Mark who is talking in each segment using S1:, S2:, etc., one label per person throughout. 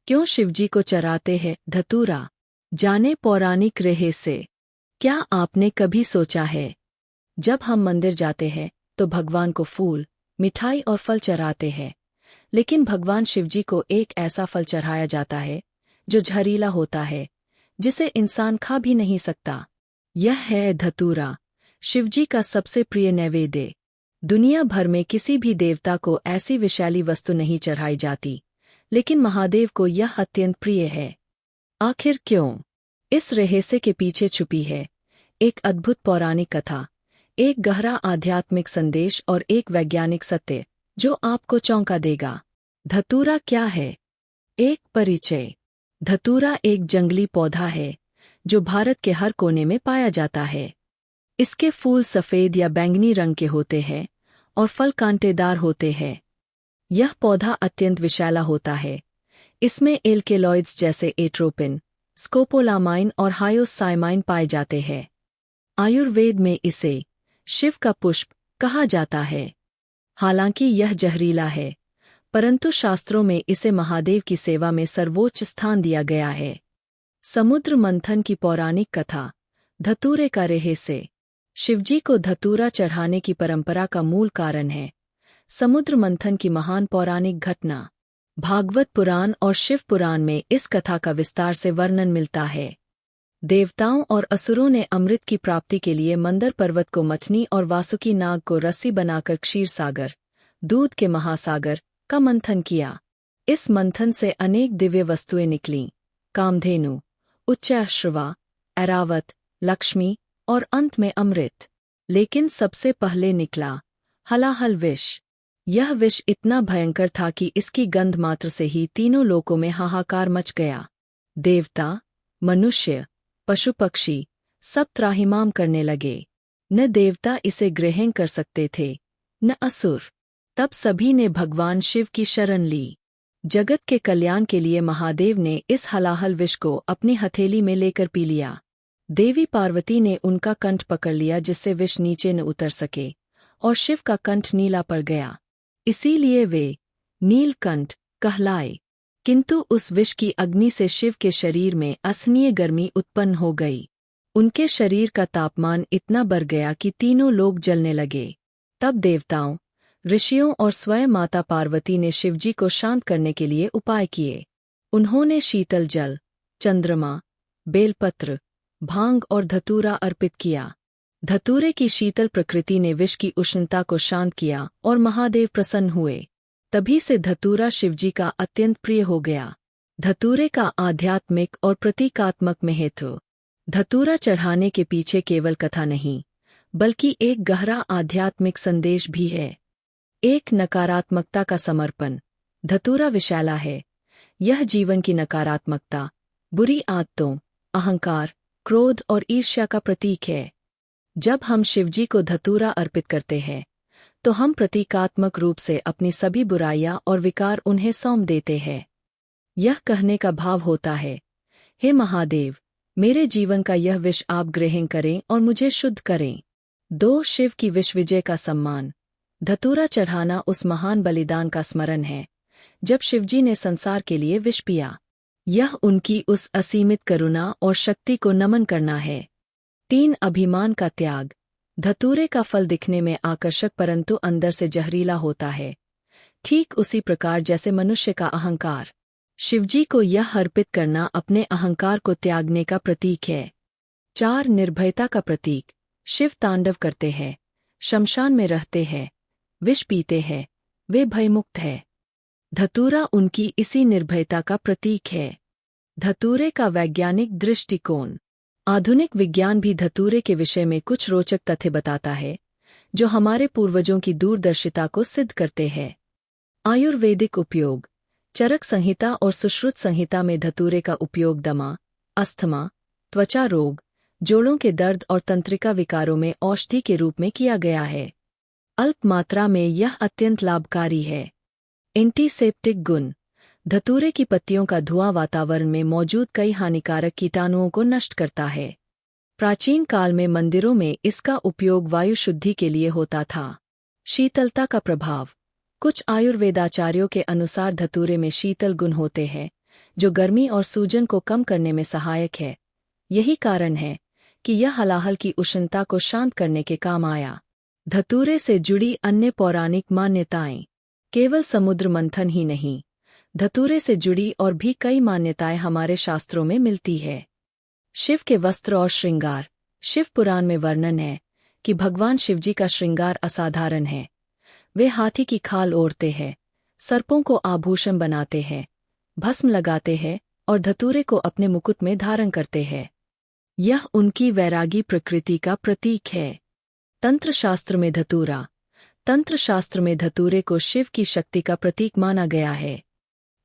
S1: क्यों शिवजी को चराते हैं धतूरा? जाने पौराणिक रेहे से। क्या आपने कभी सोचा है, जब हम मंदिर जाते हैं तो भगवान को फूल, मिठाई और फल चढ़ाते हैं, लेकिन भगवान शिवजी को एक ऐसा फल चढ़ाया जाता है जो जहरीला होता है, जिसे इंसान खा भी नहीं सकता। यह है धतूरा, शिवजी का सबसे प्रिय नैवेद्य। दुनिया भर में किसी भी देवता को ऐसी विषैली वस्तु नहीं चढ़ाई जाती, लेकिन महादेव को यह अत्यंत प्रिय है। आखिर क्यों? इस रहस्य के पीछे छुपी है एक अद्भुत पौराणिक कथा, एक गहरा आध्यात्मिक संदेश और एक वैज्ञानिक सत्य जो आपको चौंका देगा। धतूरा क्या है? एक परिचय। धतूरा एक जंगली पौधा है जो भारत के हर कोने में पाया जाता है। इसके फूल सफ़ेद या बैंगनी रंग के होते हैं और फल कांटेदार होते हैं। यह पौधा अत्यंत विषैला होता है। इसमें एल्केलॉइड्स जैसे एट्रोपिन, स्कोपोलामाइन और हायोसाइमाइन पाए जाते हैं। आयुर्वेद में इसे शिव का पुष्प कहा जाता है। हालांकि यह जहरीला है, परंतु शास्त्रों में इसे महादेव की सेवा में सर्वोच्च स्थान दिया गया है। समुद्र मंथन की पौराणिक कथा, धतूरे का रहस्य। शिवजी को धतूरा चढ़ाने की परंपरा का मूल कारण है समुद्र मंथन की महान पौराणिक घटना। भागवत पुराण और शिव पुराण में इस कथा का विस्तार से वर्णन मिलता है। देवताओं और असुरों ने अमृत की प्राप्ति के लिए मंदर पर्वत को मथनी और वासुकी नाग को रस्सी बनाकर क्षीर सागर, दूध के महासागर, का मंथन किया। इस मंथन से अनेक दिव्य वस्तुएं निकलीं, कामधेनु, उच्चैश्रवा, ऐरावत, लक्ष्मी और अंत में अमृत। लेकिन सबसे पहले निकला हलाहल विष। यह विष इतना भयंकर था कि इसकी गंध मात्र से ही तीनों लोकों में हाहाकार मच गया। देवता, मनुष्य, पशु पक्षी सब त्राहिमाम करने लगे। न देवता इसे ग्रहण कर सकते थे, न असुर। तब सभी ने भगवान शिव की शरण ली। जगत के कल्याण के लिए महादेव ने इस हलाहल विष को अपनी हथेली में लेकर पी लिया। देवी पार्वती ने उनका कंठ पकड़ लिया जिससे विष नीचे न उतर सके, और शिव का कंठ नीला पड़ गया। इसीलिए वे नीलकंठ कहलाए। किंतु उस विष की अग्नि से शिव के शरीर में असहनीय गर्मी उत्पन्न हो गई। उनके शरीर का तापमान इतना बढ़ गया कि तीनों लोग जलने लगे। तब देवताओं, ऋषियों और स्वयं माता पार्वती ने शिवजी को शांत करने के लिए उपाय किए। उन्होंने शीतल जल, चंद्रमा, बेलपत्र, भांग और धतूरा अर्पित किया। धतूरे की शीतल प्रकृति ने विष की उष्णता को शांत किया और महादेव प्रसन्न हुए। तभी से धतूरा शिवजी का अत्यंत प्रिय हो गया। धतूरे का आध्यात्मिक और प्रतीकात्मक महत्व। धतूरा चढ़ाने के पीछे केवल कथा नहीं, बल्कि एक गहरा आध्यात्मिक संदेश भी है। एक नकारात्मकता का समर्पण। धतूरा विषैला है। यह जीवन की नकारात्मकता, बुरी आदतों, अहंकार, क्रोध और ईर्ष्या का प्रतीक है। जब हम शिवजी को धतूरा अर्पित करते हैं, तो हम प्रतीकात्मक रूप से अपनी सभी बुराइयां और विकार उन्हें सौंप देते हैं। यह कहने का भाव होता है, हे महादेव, मेरे जीवन का यह विष आप ग्रहण करें और मुझे शुद्ध करें। 2 शिव की विष विजय का सम्मान। धतूरा चढ़ाना उस महान बलिदान का स्मरण है जब शिवजी ने संसार के लिए विष पिया। यह उनकी उस असीमित करुणा और शक्ति को नमन करना है। 3 अभिमान का त्याग। धतूरे का फल दिखने में आकर्षक परंतु अंदर से जहरीला होता है, ठीक उसी प्रकार जैसे मनुष्य का अहंकार। शिवजी को यह अर्पित करना अपने अहंकार को त्यागने का प्रतीक है। 4 निर्भयता का प्रतीक। शिव तांडव करते हैं, शमशान में रहते हैं, विष पीते हैं, वे भयमुक्त है। धतूरा उनकी इसी निर्भयता का प्रतीक है। धतूरे का वैज्ञानिक दृष्टिकोण। आधुनिक विज्ञान भी धतूरे के विषय में कुछ रोचक तथ्य बताता है, जो हमारे पूर्वजों की दूरदर्शिता को सिद्ध करते हैं। आयुर्वेदिक उपयोग। चरक संहिता और सुश्रुत संहिता में धतूरे का उपयोग दमा, अस्थमा, त्वचा रोग, जोड़ों के दर्द और तंत्रिका विकारों में औषधि के रूप में किया गया है। अल्प मात्रा में यह अत्यंत लाभकारी है। एंटीसेप्टिक गुण। धतूरे की पत्तियों का धुआं वातावरण में मौजूद कई हानिकारक कीटाणुओं को नष्ट करता है। प्राचीन काल में मंदिरों में इसका उपयोग वायु शुद्धि के लिए होता था। शीतलता का प्रभाव। कुछ आयुर्वेदाचार्यों के अनुसार धतूरे में शीतल गुण होते हैं, जो गर्मी और सूजन को कम करने में सहायक है। यही कारण है कि यह हलाहल की उष्णता को शांत करने के काम आया। धतूरे से जुड़ी अन्य पौराणिक मान्यताएं। केवल समुद्र मंथन ही नहीं, धतूरे से जुड़ी और भी कई मान्यताएं हमारे शास्त्रों में मिलती है। शिव के वस्त्र और श्रृंगार। शिव पुराण में वर्णन है कि भगवान शिवजी का श्रृंगार असाधारण है। वे हाथी की खाल ओढ़ते हैं, सर्पों को आभूषण बनाते हैं, भस्म लगाते हैं और धतूरे को अपने मुकुट में धारण करते हैं। यह उनकी वैरागी प्रकृति का प्रतीक है। तंत्र शास्त्र में धतूरा। तंत्र शास्त्र में धतूरे को शिव की शक्ति का प्रतीक माना गया है।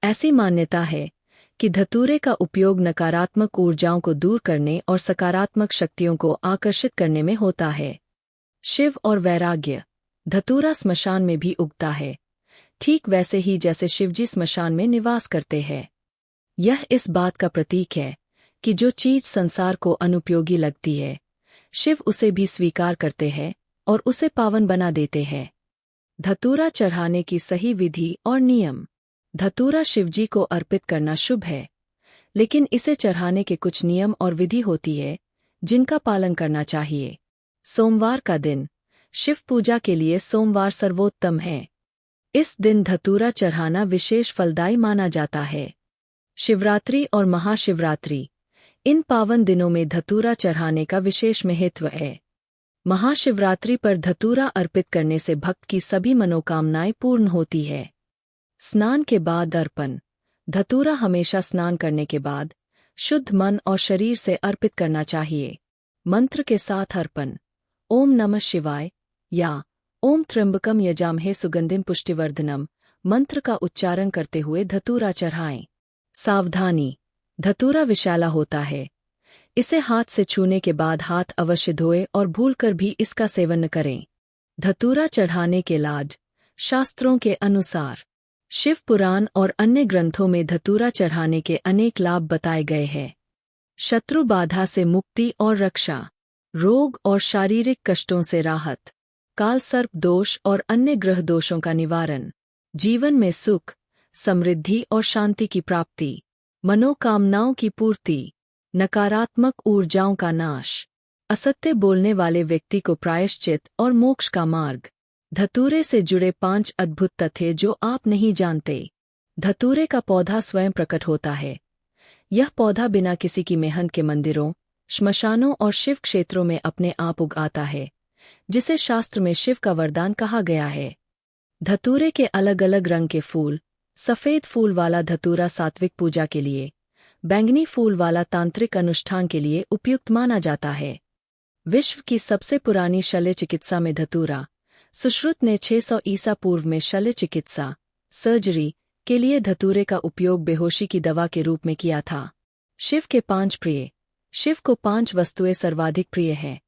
S1: ऐसी मान्यता है कि धतूरे का उपयोग नकारात्मक ऊर्जाओं को दूर करने और सकारात्मक शक्तियों को आकर्षित करने में होता है। शिव और वैराग्य। धतूरा स्मशान में भी उगता है, ठीक वैसे ही जैसे शिवजी स्मशान में निवास करते हैं। यह इस बात का प्रतीक है कि जो चीज संसार को अनुपयोगी लगती है, शिव उसे भी स्वीकार करते हैं और उसे पावन बना देते हैं। धतूरा चढ़ाने की सही विधि और नियम। धतूरा शिवजी को अर्पित करना शुभ है, लेकिन इसे चढ़ाने के कुछ नियम और विधि होती है जिनका पालन करना चाहिए। सोमवार का दिन। शिव पूजा के लिए सोमवार सर्वोत्तम है। इस दिन धतूरा चढ़ाना विशेष फलदायी माना जाता है। शिवरात्रि और महाशिवरात्रि। इन पावन दिनों में धतूरा चढ़ाने का विशेष महत्व है। महाशिवरात्रि पर धतूरा अर्पित करने से भक्त की सभी मनोकामनाएं पूर्ण होती है। स्नान के बाद अर्पण। धतूरा हमेशा स्नान करने के बाद शुद्ध मन और शरीर से अर्पित करना चाहिए। मंत्र के साथ अर्पण। ओम नमः शिवाय या ओम त्र्यंबकम यजामहे सुगंधिम पुष्टिवर्धनम मंत्र का उच्चारण करते हुए धतूरा चढ़ाएं। सावधानी। धतूरा विषैला होता है। इसे हाथ से छूने के बाद हाथ अवश्य धोए और भूलकर भी इसका सेवन न करें। धतूरा चढ़ाने के लाभ। शास्त्रों के अनुसार शिव पुराण और अन्य ग्रंथों में धतूरा चढ़ाने के अनेक लाभ बताए गए हैं। शत्रु बाधा से मुक्ति और रक्षा, रोग और शारीरिक कष्टों से राहत, काल सर्प दोष और अन्य ग्रह दोषों का निवारण, जीवन में सुख, समृद्धि और शांति की प्राप्ति, मनोकामनाओं की पूर्ति, नकारात्मक ऊर्जाओं का नाश, असत्य बोलने वाले व्यक्ति को प्रायश्चित और मोक्ष का मार्ग। धतूरे से जुड़े 5 अद्भुत तथ्य जो आप नहीं जानते। धतूरे का पौधा स्वयं प्रकट होता है। यह पौधा बिना किसी की मेहनत के मंदिरों, श्मशानों और शिव क्षेत्रों में अपने आप उग आता है, जिसे शास्त्र में शिव का वरदान कहा गया है। धतूरे के अलग अलग रंग के फूल। सफेद फूल वाला धतूरा सात्विक पूजा के लिए, बैंगनी फूल वाला तांत्रिक अनुष्ठान के लिए उपयुक्त माना जाता है। विश्व की सबसे पुरानी शल्य चिकित्सा में धतूरा। सुश्रुत ने 600 ईसा पूर्व में शल्य चिकित्सा सर्जरी के लिए धतूरे का उपयोग बेहोशी की दवा के रूप में किया था। शिव के 5 प्रिय। शिव को 5 वस्तुएं सर्वाधिक प्रिय हैं।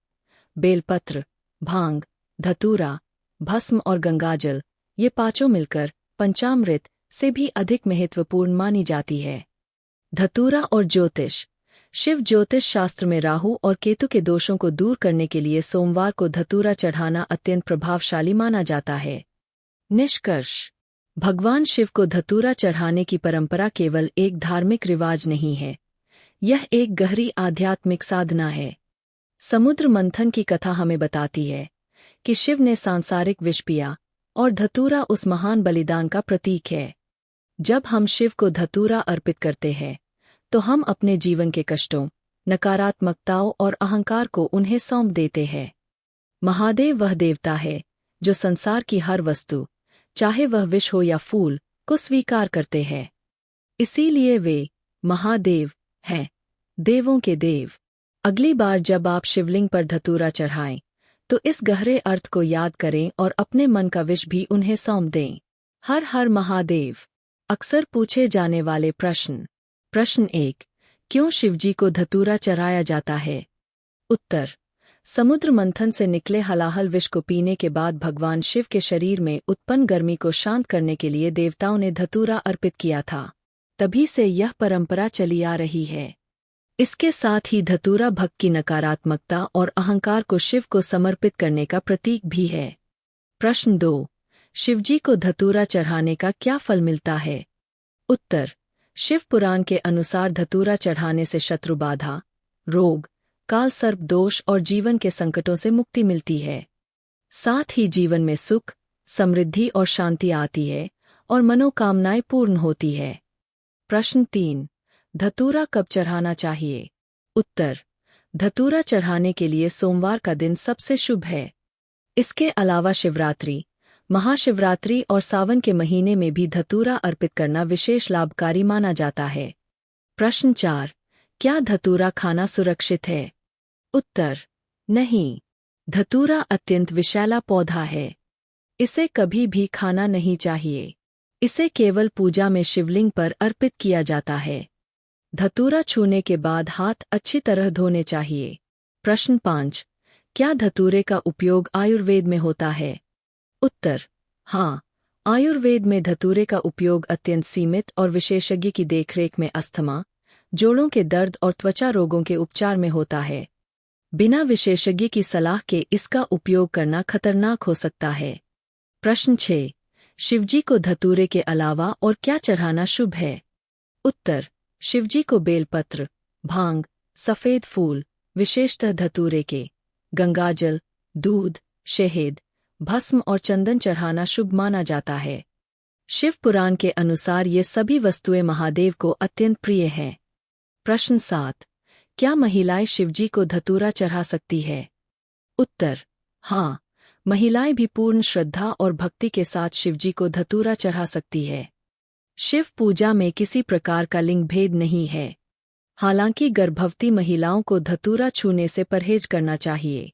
S1: बेलपत्र, भांग, धतूरा, भस्म और गंगाजल। ये पांचों मिलकर पंचामृत से भी अधिक महत्वपूर्ण मानी जाती है। धतूरा और ज्योतिष। शिव ज्योतिष शास्त्र में राहु और केतु के दोषों को दूर करने के लिए सोमवार को धतूरा चढ़ाना अत्यंत प्रभावशाली माना जाता है। निष्कर्ष। भगवान शिव को धतूरा चढ़ाने की परंपरा केवल एक धार्मिक रिवाज नहीं है, यह एक गहरी आध्यात्मिक साधना है। समुद्र मंथन की कथा हमें बताती है कि शिव ने सांसारिक विष पिया और धतूरा उस महान बलिदान का प्रतीक है। जब हम शिव को धतूरा अर्पित करते हैं तो हम अपने जीवन के कष्टों, नकारात्मकताओं और अहंकार को उन्हें सौंप देते हैं। महादेव वह देवता है जो संसार की हर वस्तु, चाहे वह विष हो या फूल, को स्वीकार करते हैं। इसीलिए वे महादेव हैं, देवों के देव। अगली बार जब आप शिवलिंग पर धतूरा चढ़ाएं तो इस गहरे अर्थ को याद करें और अपने मन का विष भी उन्हें सौंप दें। हर हर महादेव। अक्सर पूछे जाने वाले प्रश्न। प्रश्न 1। क्यों शिवजी को धतूरा चढ़ाया जाता है? उत्तर। समुद्र मंथन से निकले हलाहल विष को पीने के बाद भगवान शिव के शरीर में उत्पन्न गर्मी को शांत करने के लिए देवताओं ने धतूरा अर्पित किया था। तभी से यह परंपरा चली आ रही है। इसके साथ ही धतूरा भक्त की नकारात्मकता और अहंकार को शिव को समर्पित करने का प्रतीक भी है। प्रश्न 2। शिवजी को धतूरा चढ़ाने का क्या फल मिलता है? उत्तर। शिव पुराण के अनुसार धतूरा चढ़ाने से शत्रु बाधा, रोग, काल सर्प दोष और जीवन के संकटों से मुक्ति मिलती है। साथ ही जीवन में सुख, समृद्धि और शांति आती है और मनोकामनाएं पूर्ण होती है। प्रश्न 3। धतूरा कब चढ़ाना चाहिए? उत्तर: धतूरा चढ़ाने के लिए सोमवार का दिन सबसे शुभ है। इसके अलावा शिवरात्रि, महाशिवरात्रि और सावन के महीने में भी धतूरा अर्पित करना विशेष लाभकारी माना जाता है। प्रश्न 4। क्या धतूरा खाना सुरक्षित है? उत्तर: नहीं। धतूरा अत्यंत विषैला पौधा है। इसे कभी भी खाना नहीं चाहिए। इसे केवल पूजा में शिवलिंग पर अर्पित किया जाता है। धतूरा छूने के बाद हाथ अच्छी तरह धोने चाहिए। प्रश्न 5। क्या धतूरे का उपयोग आयुर्वेद में होता है? उत्तर: हाँ। आयुर्वेद में धतूरे का उपयोग अत्यंत सीमित और विशेषज्ञ की देखरेख में अस्थमा, जोड़ों के दर्द और त्वचा रोगों के उपचार में होता है। बिना विशेषज्ञ की सलाह के इसका उपयोग करना खतरनाक हो सकता है। प्रश्न 6। शिवजी को धतूरे के अलावा और क्या चढ़ाना शुभ है? उत्तर: शिवजी को बेलपत्र, भांग, सफेद फूल, विशेषतः धतूरे के, गंगाजल, दूध, शहद, भस्म और चंदन चढ़ाना शुभ माना जाता है। शिव पुराण के अनुसार ये सभी वस्तुएं महादेव को अत्यंत प्रिय हैं। प्रश्न 7। क्या महिलाएं शिवजी को धतूरा चढ़ा सकती है? उत्तर: हाँ। महिलाएं भी पूर्ण श्रद्धा और भक्ति के साथ शिवजी को धतूरा चढ़ा सकती है। शिव पूजा में किसी प्रकार का लिंग भेद नहीं है। हालांकि गर्भवती महिलाओं को धतूरा छूने से परहेज करना चाहिए।